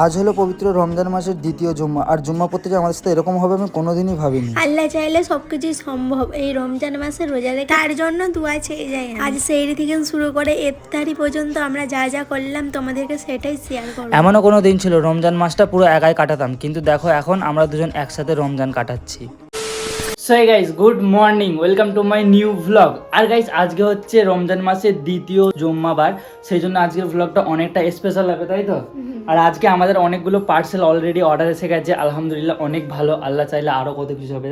আজ হলো পবিত্র রমজান মাসের দ্বিতীয় জুম্মা, আর জুম্মা পড়তে যে আমার সাথে এরকম হবে আমি কোনোদিনই ভাবিনি। আল্লাহ চাইলে সবকিছুই সম্ভব এই রমজান মাসে রোজা রেখে, তার জন্য দোয়া চেয়ে যায়। আজ সেহরি থেকে শুরু করে ইফতারি পর্যন্ত আমরা যা যা করলাম তোমাদেরকে সেটাই শেয়ার করব। এমনও কোনো দিন ছিল রমজান মাসটা পুরো একাই কাটাতাম, কিন্তু দেখো এখন আমরা দুজন একসাথে রমজান কাটাচ্ছি। So guys, good morning, welcome to my new vlog. আর গাইস, আজকে হচ্ছে রমজান মাসের দ্বিতীয় জুম্মাবার, সেই জন্য আজকের ভ্লগটা অনেকটা স্পেশাল হবে, তাই তো? আর আজকে আমাদের অনেকগুলো পার্সেল অলরেডি অর্ডার এসে গেছে, আলহামদুলিল্লাহ অনেক ভালো। আল্লাহ চাইলে আরো কত কিছু হবে।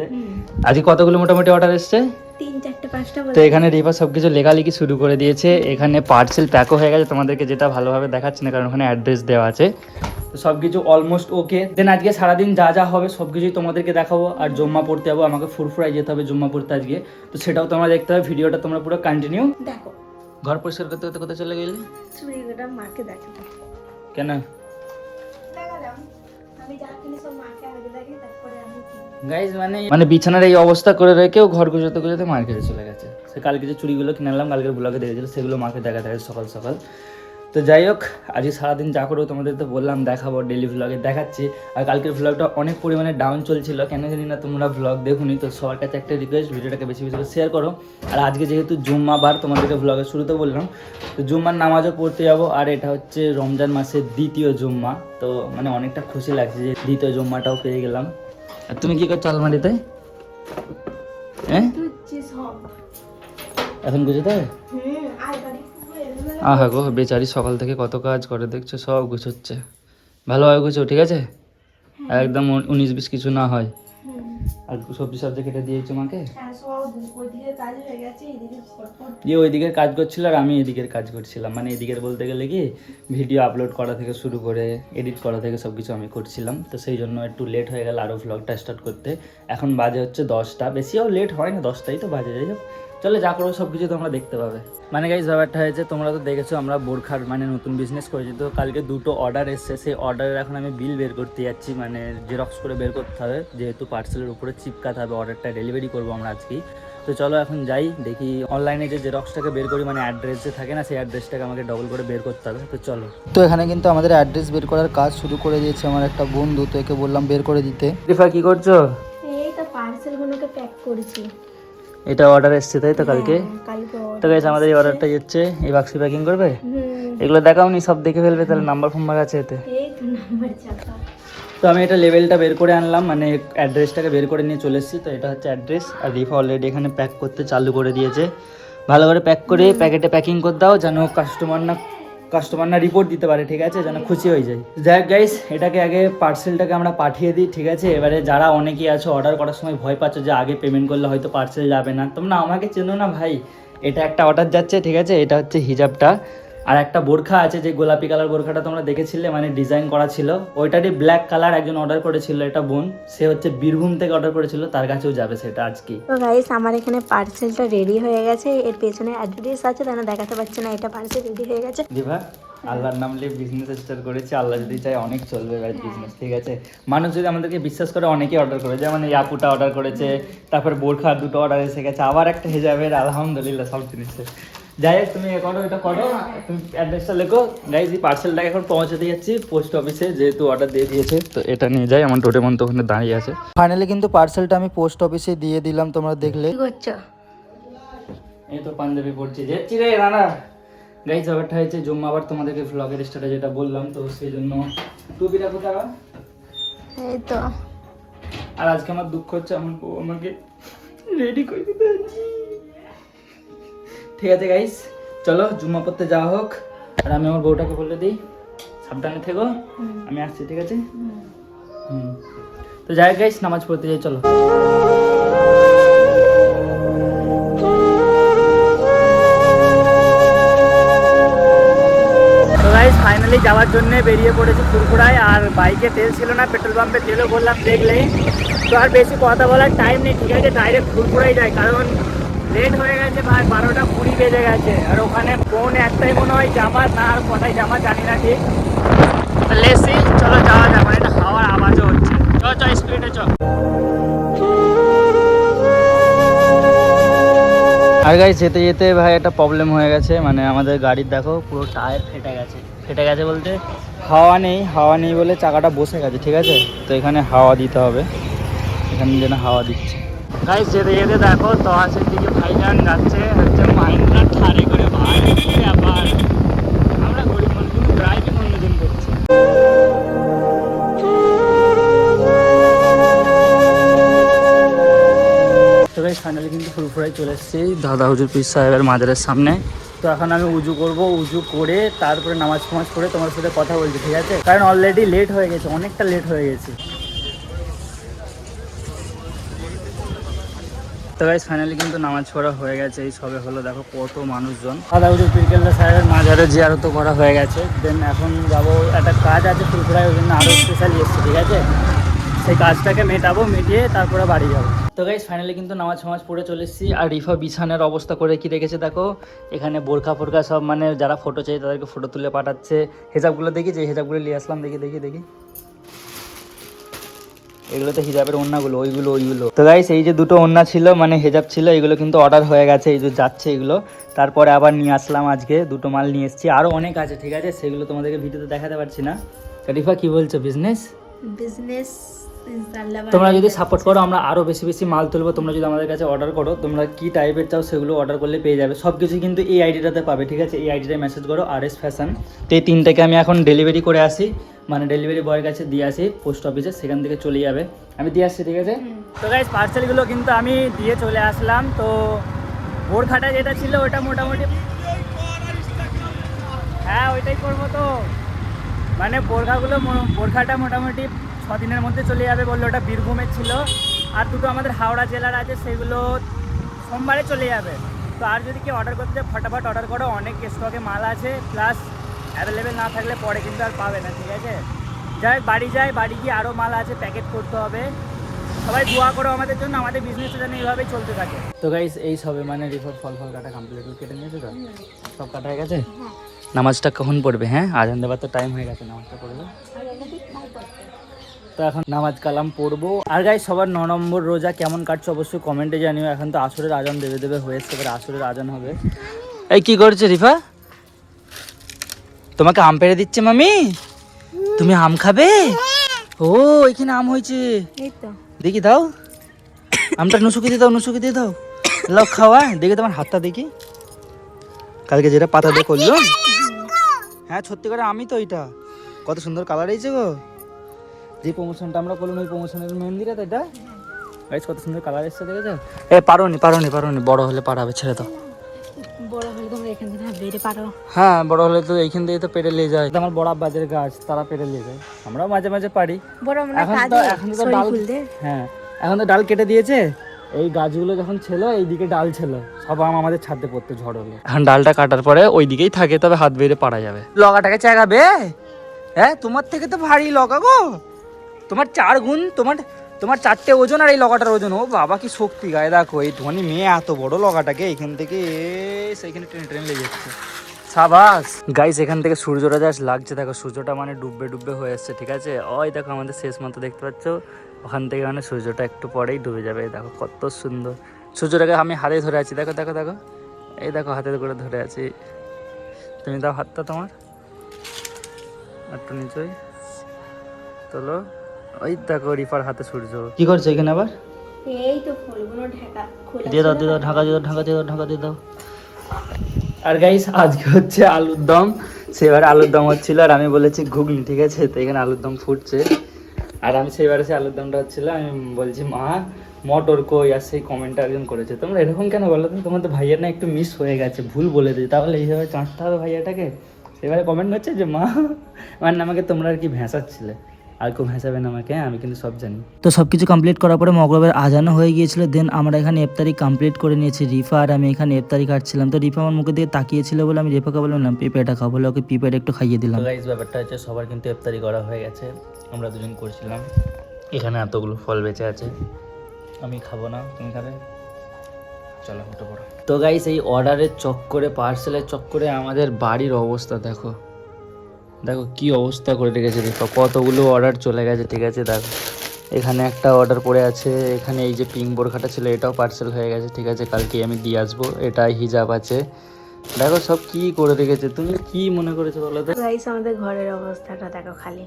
আজকে কতগুলো মোটামুটি অর্ডার এসছে? 3-4-5টা। তো এখানে রিফা সবকিছু লেখালেখি শুরু করে দিয়েছে। এখানে পার্সেল প্যাকও হয়ে গেছে, তোমাদেরকে যেটা ভালোভাবে দেখাচ্ছি না কারণ ওখানে অ্যাড্রেস দেওয়া আছে। তো সব কিছু অলমোস্ট ওকে। দেন আজকে সারাদিন যা যা হবে সব কিছুই তোমাদেরকে দেখাবো। আর জুম্মা পড়তে যাবো, আমাকে ফুরফুরায় যেতে হবে জুম্মা পড়তে আজকে, তো সেটাও তোমরা দেখতে হবে। ভিডিওটা তোমরা পুরো কন্টিনিউ দেখো। ঘর পরিষ্কার করতে করতে কোথায় চলে গেলে? চুড়িটা মাকে দেখো। কেন দেখালাম আমি যা কিনি সব মাকে আগে দেখি, তারপরে আমি গাইজ মানে বিছানার এই অবস্থা করে রেখেও ঘর গুজোতে গুজোতে মার্কেটে চলে গেছে। সে কালকে যে চুড়িগুলো কিনে আনলাম, কালকের ব্লগে দেখেছিল, সেগুলো মাকে দেখা থাকে সকাল সকাল। তো যাই হোক, আজকে সারাদিন যা করবো তোমাদের তো বললাম দেখাবো, ডেলি ভ্লগে দেখাচ্ছি। আর কালকের ভ্লগটা অনেক পরিমাণে ডাউন চলছিল, কেন জানি না, তোমরা ভ্লগ দেখুনি। তো সবার কাছে একটা রিকোয়েস্ট, ভিডিওটাকে বেশি বেশি করে শেয়ার করো। আর আজকে যেহেতু জুম্মাবার, তোমাদেরকে ভ্লগের শুরুতে বললাম, তো জুম্মার নামাজও পড়তে যাবো। আর এটা হচ্ছে রমজান মাসের দ্বিতীয় জুম্মা, তো মানে অনেকটা খুশি লাগছে যে দ্বিতীয় জুম্মাটাও পেয়ে গেলাম। আর তুমি কি করছো আলমারিতে? হ্যাঁ, এখন গুছোতে হবে? আহা গো, বেচারি সকাল থেকে কত কাজ করে দেখছো, সব গুছোচ্ছে। ভালোভাবে গুছো, ঠিক আছে? আর একদম 19-20 কিছু না হয়। আর সবজি সবজি কেটে দিয়েছো মাকে? দিয়ে ওইদিকের কাজ করছিল আর আমি এদিকের কাজ করছিলাম। মানে এদিকের বলতে গেলে কি, ভিডিও আপলোড করা থেকে শুরু করে এডিট করা থেকে সব কিছু আমি করছিলাম। তো সেই জন্য একটু লেট হয়ে গেল আরও ভ্লগটা স্টার্ট করতে। এখন বাজে হচ্ছে 10টা, বেশিও লেট হয় না, 10টাই তো বাজে। যাই হোক, চলে যা করবো সব কিছু তোমরা দেখতে পাবে। মানে গাইস, ব্যাপারটা হয়েছে, তোমরা তো দেখেছো আমরা বোরখার মানে নতুন বিজনেস করেছি। তো কালকে 2টো অর্ডার এসছে, সেই অর্ডারের এখন আমি বিল বের করতে যাচ্ছি, মানে জেরক্স করে বের করতে হবে, যেহেতু পার্সেলের উপরে চিপকাতে হবে, অর্ডারটা ডেলিভারি করবো আমরা আজকেই। তো চলো এখন যাই, দেখি অনলাইনে যে জেরক্সটাকে বের করি, মানে অ্যাড্রেস যে থাকে না, সেই অ্যাড্রেসটাকে আমাকে ডবল করে বের করতে হবে। তো চলো। তো এখানে কিন্তু আমাদের অ্যাড্রেস বের করার কাজ শুরু করে দিয়েছে আমার একটা বন্ধু, তো একে বললাম বের করে দিতে। রিফা কি করছো? এই তো পার্সেলগুলোকে প্যাক করেছি। এটা অর্ডার এসছে তাই তো কালকে? কালকে তো গাইস, আমাদের এই অর্ডারটা হচ্ছে, এই বাক্সে প্যাকিং করবে। এগুলো দেখাওনি, সব দেখে ফেলবে, তাহলে নাম্বার ফাম্বার আছে এতে। এই তো নাম্বার চাপা। তো আমি এটা লেভেলটা বের করে আনলাম, মানে অ্যাড্রেসটাকে বের করে নিয়ে চলে এসেছি। তো এটা হচ্ছে অ্যাড্রেস, আর রিফা অলরেডি এখানে প্যাক করতে চালু করে দিয়েছে। ভালো করে প্যাক করে প্যাকেটে প্যাকিং করে দাও, যেন কাস্টমার না রিপোর্ট দিতে পারে, ঠিক আছে, যেন খুশি হয়ে যায়। যাই গাইস, এটাকে আগে পার্সেলটাকে আমরা পাঠিয়ে দিই, ঠিক আছে? এবারে যারা অনেকেই আছো অর্ডার করার সময় ভয় পাচ্ছ যে আগে পেমেন্ট করলে হয়তো পার্সেল যাবে না, তোমরা আমাকে চেনো না ভাই। এটা একটা অর্ডার যাচ্ছে, ঠিক আছে? এটা হচ্ছে হিজাবটা। আর একটা বোরখা আছে, যে গোলাপি কালার বোরখাটা তোমরা দেখেছিলে, মানে ডিজাইন করা ছিল, ওইটারই ব্ল্যাক কালার একজন অর্ডার করেছিল, এটা বোন, সে হচ্ছে বীরভূম থেকে অর্ডার করেছিল, তার কাছেও যাবে সেটা আজকে। তো গাইস, আমার এখানে পার্সেলটা রেডি হয়ে গেছে, এর পেছনে অ্যাড্রেস আছে, তাই দেখাতে পারছে না, এটা পার্সেল রেডি হয়ে গেছে। দিভা, আল্লাহর নাম নিয়ে বিজনেস স্টার্ট করেছে, আল্লাহ যদি চাই অনেক চলবে এবার বিজনেস, ঠিক আছে? মানুষ যদি আমাদেরকে বিশ্বাস করে, অনেকেই অর্ডার করে, যেমন এই আপুটা অর্ডার করেছে, তারপর বোরখা 2টো অর্ডার এসে গেছে, আবার একটা হিজাবের, আলহামদুলিল্লাহ সব জিনিসের। যাই হোক, তুমি এটা করো, তুমি অ্যাড্রেসটা লেখো। গাইজ, এই পার্সেলটাকে এখন পৌঁছাতে যাচ্ছি পোস্ট অফিসে, যেহেতু অর্ডার দিয়ে দিয়েছে। তো এটা নিয়ে যাই, আমার টোটেমন তো ওখানে দাঁড়িয়ে আছে। ফাইনালি কিন্তু পার্সেলটা আমি পোস্ট অফিসে দিয়ে দিলাম, তোমরা দেখলে। কি করছো? এই তো পাঞ্জাবি পড়ছি, যাচ্ছি রে রানা। গাইজ, ব্যাপারটা হয়েছে জুম্মাবার, তোমাদেরকে ভ্লগের স্টার্টে যেটা বললাম, তো সেই জন্য টুপিটা কোথায়? এই তো। আর আজকে আমার দুঃখ হচ্ছে, আমার বউ আমাকে রেডি করে দিতে হচ্ছে। ঠিক আছে গাইস, চলো জুম্মা পড়তে যাওয়া হোক। আর আমি আমার বউটাকে বলে দিই সাবধানে থেকো, আমি আসছি, ঠিক আছে? তো যাই গাইস, নামাজ পড়তে যাই, চলো। তো গাইস, ফাইনালি যাওয়ার জন্য বেরিয়ে পড়েছি ফুরফুরায়। আর বাইকে তেল ছিল না, পেট্রোল পাম্পে তেলও বললাম দেখলেই। তো আর বেশি কথা বলার টাইম নেই, ঠিক আছে? ডাইরেক্ট ফুরফুরাই যাই, কারণ লেট হয়ে গেছে ভাই, 12টা 20 বেজে গেছে। আর ওখানে ফোন একটাই মনে হয় জামা, না আর কোথায় জামা জানি না ঠিক। লেসি, চলো যাওয়া যাক, মানে এটা হাওয়ার আওয়াজও হচ্ছে। চল স্পিডে চল। আর গাইস, যেতে যেতে ভাই একটা প্রবলেম হয়ে গেছে, মানে আমাদের গাড়ির দেখো পুরো টায়ার ফেটে গেছে বলতে হাওয়া নেই বলে চাকাটা বসে গেছে, ঠিক আছে? তো এখানে হাওয়া দিতে হবে, এখানে যেন হাওয়া দিচ্ছে। গাইস যেতে যেতে দেখো তহাসের দিকে ভাইজান যাচ্ছে হচ্ছে মাইন্ডটা ঠাড়ে করে, ভাই কি ব্যাপার, আমরা গরিব মানুষ কিন্তু ড্রাইভিং অন্যজন করছি। তো গাইস ফাইনালি কিন্তু ফুরফুরায় চলে এসেছি দাদা হুজুর পীর সাহেবের মাজারের সামনে। তো এখন আমি উজু করব, উজু করে তারপরে নামাজ ফামাজ করে তোমার সাথে কথা বলছি, ঠিক আছে? কারণ অলরেডি লেট হয়ে গেছে, অনেকটা লেট হয়ে গেছে। তো গাইস ফাইনালি কিন্তু নামাজ পড়া হয়ে গেছে, এই সবে হলো, দেখো কত মানুষজন। দাদা হুজুর পীরকেল্লা সাহেবের মাজারে জিয়ারত করা হয়ে গেছে। দেন এখন যাবো, একটা কাজ আছে ফুরফুরায়, ওই জন্য আরও স্পেশালি এসছে, ঠিক আছে? সেই কাজটাকে মেটাবো, মিটিয়ে তারপরে বাড়ি যাবো। তো গাইস ফাইনালি কিন্তু নামাজ ফামাজ পড়ে চলে এসেছি। আর রিফা বিছানার অবস্থা করে কি রেখেছে দেখো, এখানে বোরখা ফোরখা সব, মানে যারা ফটো চাই তাদেরকে ফটো তুলে পাঠাচ্ছে। হেজাবগুলো দেখি, যে হেজাবগুলো নিয়ে আসলাম, দেখি এগুলো তো হিজাবের ওড়নাগুলো, ওইগুলো। তো গাইস এই যে দুটো ওড়না ছিল, মানে হেজাব ছিল, এগুলো কিন্তু অর্ডার হয়ে গেছে, এই যে যাচ্ছে এগুলো। তারপরে আবার নিয়ে আসলাম, আজকে দুটো মাল নিয়ে এসেছি, আরও অনেক আছে, ঠিক আছে? সেগুলো তোমাদেরকে ভিডিওতে দেখাতে পারছি না। রিফা কি বলছো, বিজনেস তোমরা যদি সাপোর্ট করো আমরা আরও বেশি বেশি মাল তুলবো। তোমরা যদি আমাদের কাছে অর্ডার করো, তোমরা কি টাইপের চাও সেগুলো অর্ডার করলে পেয়ে যাবে। সব কিছু কিন্তু এই আইডিটাতে পাবে, ঠিক আছে? এই আইডিটায় মেসেজ করো RS ফ্যাশন। তো এই তিনটাকে আমি এখন ডেলিভারি করে আসি, মানে ডেলিভারি বয়ের কাছে দিয়ে আসি পোস্ট অফিসে, সেখান থেকে চলে যাবে, আমি দিয়ে আসছি, ঠিক আছে? তো গাইস পার্সেলগুলো কিন্তু আমি দিয়ে চলে আসলাম। তো বোরখাটা যেটা ছিল ওটা মোটামুটি, হ্যাঁ ওইটাই করবো। তো মানে বোরখাটা মোটামুটি 6 দিনের মধ্যে চলে যাবে বললো, ওটা বীরভূমের ছিল। আর দুটো আমাদের হাওড়া জেলার আছে, সেগুলো সোমবারে চলে যাবে। তো আর যদি কেউ অর্ডার করতে ফটাফট অর্ডার করো, অনেক স্টকে মাল আছে, প্লাস অ্যাভেলেবেল না থাকলে পরে কিন্তু আর পাবে না, ঠিক আছে? বাড়ি গিয়ে আরও মাল আছে, প্যাকেট করতে হবে। সবাই দোয়া করো আমাদের জন্য, আমাদের বিজনেসটা যেন এইভাবেই চলতে থাকে। তো গাইস এই সবে মানে রিপোর্ট ফল কাটা কমপ্লিট, কেটে নিয়েছে তো সব কাটা হয়ে গেছে। নামাজটা কখন পড়বে? হ্যাঁ আজান দেবার তো টাইম হয়ে গেছে, নামাজটা পড়বে। তো এখন নামাজ কালাম পড়বো। আর গাইস সবার 9 নম্বর রোজা কেমন কাটছে অবশ্যই কমেন্টে জানিও। এখন তো আসরের আজান দেবে হয়েছে, এবার আসরের আজান হবে। এই কি করছে রিফা? তোমাকে আম পেড়ে দিচ্ছে মামি, তুমি আম খাবে? ও এখানে আম হয়েছে, দেখি দাও আমটা, নুসুকে দিয়ে দাও, লাও খাওয়া। দেখি তোমার হাতটা দেখি, কালকে যেটা পাতা দিয়ে করলো। হ্যাঁ সত্যি করে আমি তো, এইটা কত সুন্দর কালার হয়েছে গো। যে প্রমোশনটা আমরা করলাম ওই প্রমোশনের মেহেন্দিটা, তো এটা গাইস কত সুন্দর কালার এসছে, দেখেছো? পারোনি, বড় হলে পারাবে, ছেড়ে দাও। বড় হলে তোমরা এখান থেকে বেড়ে পারো। হ্যাঁ বড় হলে তো এইখান থেকে তো পেরে নিয়ে যায়, আমার বড় আব্বাদের গাছ, তারা পেরে নিয়ে যায়, আমরাও মাঝে মাঝে পারি। এখন তো ডাল, হ্যাঁ এখন তো ডাল কেটে দিয়েছে। এই গাছগুলো যখন ছিল এইদিকে ডাল ছিল, সব আম আমাদের ছাদে পড়তে ঝড় হলে। এখন ডালটা কাটার পরে ওই দিকেই থাকে, তবে হাত বেড়ে পারা যাবে। লগাটাকে চাগাবে? হ্যাঁ তোমার থেকে তো ভারী লগা গো, তোমার 4 গুণ, তোমার 4টে ওজন আর এই লগাটার ওজন। ও বাবা কি শক্তি গায়ে, দেখো এই ধনী মেয়ে এত বড় লগাটাকে এইখান থেকে সেইখানে ট্রেন লেগে যাচ্ছে। সাবাস গাইস, এখান থেকে সূর্যটা জাস্ট লাগছে, দেখো সূর্যটা মানে ডুববে হয়ে আসছে, ঠিক আছে? ওই দেখো আমাদের শেষ মতো দেখতে পাচ্ছ, ওখান থেকে মানে সূর্যটা একটু পরেই ডুবে যাবে। দেখো কত সুন্দর সূর্যটাকে আমি হাতে ধরে আছি, দেখো এই দেখো হাতে করে ধরে আছি। তুমি দাও হাতটা, তোমার হাতটা নিচই তোলো। ওই দেখো রিফার হাতে সূর্য। কি করছে এখানে আবার? এই তো ফুলগুলো ঢাকা দিয়ে দাও, ঢাকা দিয়ে দাও। আর গাইস আজকে হচ্ছে আলুর দম, সেবারে আলুর দম হচ্ছিল আর আমি বলেছি ঘুগনি, ঠিক আছে? তো এখানে আলুর দম ফুটছে আর আমি সেইবারে সে আলুর দমটা হচ্ছিল, আমি বলছি মা মটর কই, আর সেই কমেন্টটা একজন করেছে, তোমরা এরকম কেন বলো তো, তোমাদের ভাইয়ের না একটু মিস হয়ে গেছে, ভুল বলে দিই, তাহলে এইভাবে চাঁচতে হবে ভাইয়াটাকে। সেবারে কমেন্ট করছে যে মা মানে আমাকে তোমরা আর কি ভেসাচ্ছিলে, আর কেউ ভেসাবে না আমাকে, আমি কিন্তু সব জানি। তো সব কিছু কমপ্লিট করার পরে মগরবের আজানও হয়ে গিয়েছিল। দেন আমরা এখানে ইফতারি কমপ্লিট করে নিয়েছি, রিফা আর আমি এখানে ইফতারি খাচ্ছিলাম। তো রিফা আমার মুখে দিয়ে তাকিয়েছিল বলে আমি রিফাকে বললাম পেঁপেটা খাবো, বলে ওকে পেঁপেটা একটু খাইয়ে দিলাম। গাইস ব্যাপারটা হচ্ছে সবার কিন্তু ইফতারি করা হয়ে গেছে, আমরা দুজন করছিলাম। এখানে এতগুলো ফল বেঁচে আছে, আমি খাবো না, তুমি খাবে? চলো উঠে পড়ো। তো গাইস এই অর্ডারের চক্করে, পার্সেলের চক্করে আমাদের বাড়ির অবস্থা দেখো কি অবস্থা করে রেখেছে রিফা, কতগুলো অর্ডার চলে গেছে, ঠিক আছে? দেখো এখানে একটা অর্ডার পড়ে আছে, এখানে এই যে পিঙ্ক বোরখাটা ছিল এটাও পার্সেল হয়ে গেছে, ঠিক আছে? কালকে আমি দিয়ে আসবো। এটা হিজাব আছে, দেখো সব কি করে রেখেছে, তুমি কি মনে করেছো বলো তো? গাইস আমাদের ঘরের অবস্থাটা দেখো খালি,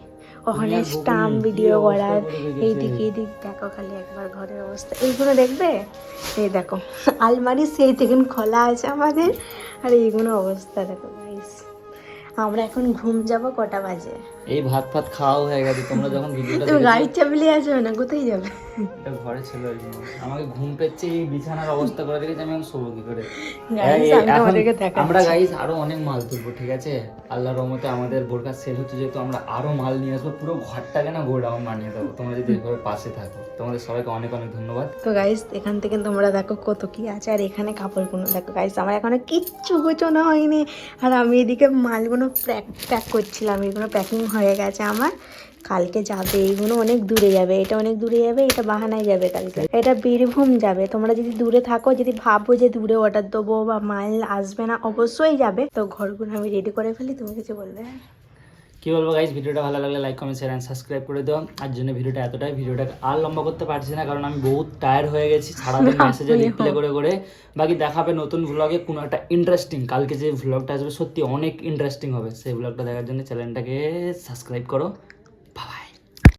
ওখানে দুনিয়ার স্টাম্প ভুবনে কি ভিডিও অবস্থা করার করে রেখেছে। এইদিকে এইদিক দেখো খালি একবার ঘরের অবস্থা। এইগুলো দেখবে, এই দেখো আলমারি সেই থেকে খোলা আছে আমাদের, আর এইগুলো অবস্থা দেখো গাইস। আমরা এখন ঘুম যাব, কটা বাজে? এই ভাত ফাত খাওয়া হয়ে গেছে, তোমরা যখন ভিডিওটা তুমি গাড়ির চাবি নিয়ে আসবে না, কোথায় যাবে? এটা ঘরে ছিল ওই জন্য। আমাকে ঘুম পেচ্ছে, এই বিছানার অবস্থা করে রেখেছে, আমি এখন শোবো কি করে? Guys, আমি এখন তোমাদেরকে দেখাচ্ছি। আমরা গাইস আরো অনেক মাল তুলবো, ঠিক আছে? আল্লাহর রহমতে আমাদের বোরকার সেল হচ্ছে যেহেতু, আমরা আরো মাল নিয়ে আসবো, পুরো ঘরটাকে না গোডাউন বানিয়ে দেবো। তোমরা যদি এভাবে পাশে থাকো, তোমাদের সবাইকে অনেক অনেক ধন্যবাদ। তো গাইস এখান থেকে তোমরা দেখো কত কি আছে, আর এখানে কাপড়গুলো দেখো গাইস, আমার এখনো কিচ্ছু গোছানো হয়নি, আর আমি এদিকে মালগুলো প্যাক করছিলাম। এগুলো প্যাকিং হয়ে গেছে আমার, কালকে যাবে। এইগুলো অনেক দূরে যাবে, এটা অনেক দূরে যাবে, এটা বাহানায় যাবে কালকে, এটা বীরভূম যাবে। তোমরা যদি দূরে থাকো, যদি ভাবো যে দূরে অর্ডার দেবো বা মাল আসবে না, অবশ্যই যাবে। তো ঘরগুলো আমি রেডি করে ফেলি, তুমি কিছু বলবে? কি বলবো গাইস, ভিডিওটা ভালো লাগলে like comment share and subscribe করে দাও। আর জন্য ভিডিওটা এতটাই, ভিডিওটা আর লম্বা করতে পারছি না, কারণ আমি বহুত টায়ার্ড হয়ে গেছি সারাদিন মেসেজে রিপ্লাই করে করে। বাকি দেখাবে নতুন ভ্লগে কোনো একটা ইন্টারেস্টিং, কালকে যে ভ্লগটা আসবে সত্যি অনেক ইন্টারেস্টিং হবে। সেই ভ্লগটা দেখার জন্য চ্যানেলটাকে সাবস্ক্রাইব করো।